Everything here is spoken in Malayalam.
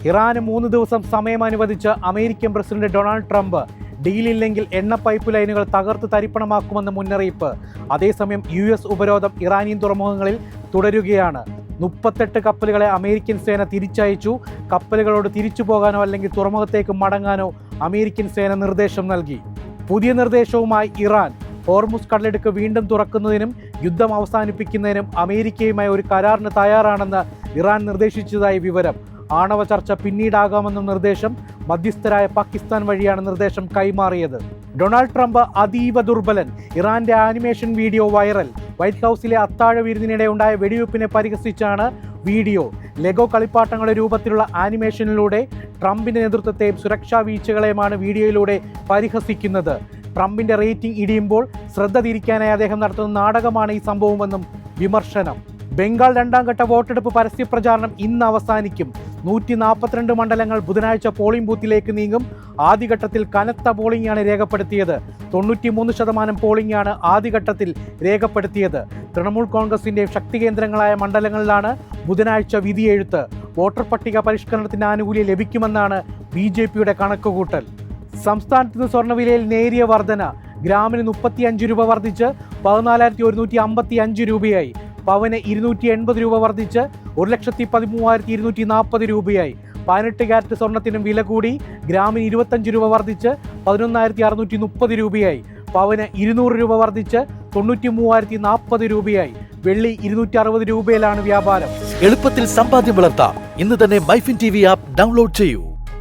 ഇറാന് 3 ദിവസം സമയം അനുവദിച്ച് അമേരിക്കൻ പ്രസിഡന്റ് ഡൊണാൾഡ് ട്രംപ് ഡീലില്ലെങ്കിൽ എണ്ണ പൈപ്പ് ലൈനുകൾ തകർത്ത് തരിപ്പണമാക്കുമെന്ന് മുന്നറിയിപ്പ്. അതേസമയം US ഉപരോധം ഇറാനിയൻ തുറമുഖങ്ങളിൽ തുടരുകയാണ്. 38 കപ്പലുകളെ അമേരിക്കൻ സേന തിരിച്ചയച്ചു. കപ്പലുകളോട് തിരിച്ചു പോകാനോ അല്ലെങ്കിൽ തുറമുഖത്തേക്ക് മടങ്ങാനോ അമേരിക്കൻ സേന നിർദ്ദേശം നൽകി. പുതിയ നിർദ്ദേശവുമായി ഇറാൻ ഹോർമുസ് കടലിടുക്ക് വീണ്ടും തുറക്കുന്നതിനും യുദ്ധം അവസാനിപ്പിക്കുന്നതിനും അമേരിക്കയുമായി ഒരു കരാറിന് തയ്യാറാണെന്ന് ഇറാൻ നിർദ്ദേശിച്ചതായി വിവരം. ആണവ ചർച്ച പിന്നീടാകാമെന്ന നിർദ്ദേശം മധ്യസ്ഥരായ പാകിസ്ഥാൻ വഴിയാണ് നിർദ്ദേശം കൈമാറിയത്. ഡൊണാൾഡ് ട്രംപ് അതീവ ദുർബലൻ. ഇറാന്റെ ആനിമേഷൻ വീഡിയോ വൈറൽ. വൈറ്റ് ഹൗസിലെ അത്താഴ വിരുന്നിനിടെ ഉണ്ടായ വെടിവെപ്പിനെ പരിഹസിച്ചാണ് വീഡിയോ. ലെഗോ കളിപ്പാട്ടങ്ങളുടെ രൂപത്തിലുള്ള ആനിമേഷനിലൂടെ ട്രംപിന്റെ നേതൃത്വത്തെയും സുരക്ഷാ വീഴ്ചകളെയുമാണ് വീഡിയോയിലൂടെ പരിഹസിക്കുന്നത്. ട്രംപിന്റെ റേറ്റിംഗ് ഇടിയുമ്പോൾ ശ്രദ്ധ തിരിക്കാനായി അദ്ദേഹം നടത്തുന്ന നാടകമാണ് ഈ സംഭവമെന്നും വിമർശനം. ബംഗാൾ 2ാം ഘട്ട വോട്ടെടുപ്പ് പരസ്യപ്രചാരണം ഇന്ന് അവസാനിക്കും. 142 മണ്ഡലങ്ങൾ ബുധനാഴ്ച പോളിംഗ് ബൂത്തിലേക്ക് നീങ്ങും. ആദ്യഘട്ടത്തിൽ കനത്ത പോളിംഗാണ് രേഖപ്പെടുത്തിയത്. 93% പോളിംഗാണ് ആദ്യഘട്ടത്തിൽ രേഖപ്പെടുത്തിയത്. തൃണമൂൽ കോൺഗ്രസിന്റെ ശക്തി കേന്ദ്രങ്ങളായ മണ്ഡലങ്ങളിലാണ് ബുധനാഴ്ച വിധിയെഴുത്ത്. വോട്ടർ പട്ടിക പരിഷ്കരണത്തിന് ആനുകൂല്യം ലഭിക്കുമെന്നാണ് BJPയുടെ കണക്കുകൂട്ടൽ. സംസ്ഥാനത്ത് നിന്ന് സ്വർണ്ണവിലയിൽ നേരിയ വർധന. ഗ്രാമിന് 35 രൂപ വർദ്ധിച്ച് 14,155 രൂപയായി. പവന് 280 രൂപ വർദ്ധിച്ച് 1,13,240 രൂപയായി. 18 ക്യാരറ്റ് സ്വർണത്തിനും വില കൂടി. ഗ്രാമിന് 25 രൂപ വർദ്ധിച്ച് 11,630 രൂപയായി. പവന് 200 രൂപ വർദ്ധിച്ച് 93,040 രൂപയായി. വെള്ളി 260 രൂപയിലാണ് വ്യാപാരം. എളുപ്പത്തിൽ സമ്പാദ്യം വളർത്താം. ഇന്ന് തന്നെ മൈഫിൻ TV ആപ്പ് ഡൗൺലോഡ് ചെയ്യൂ.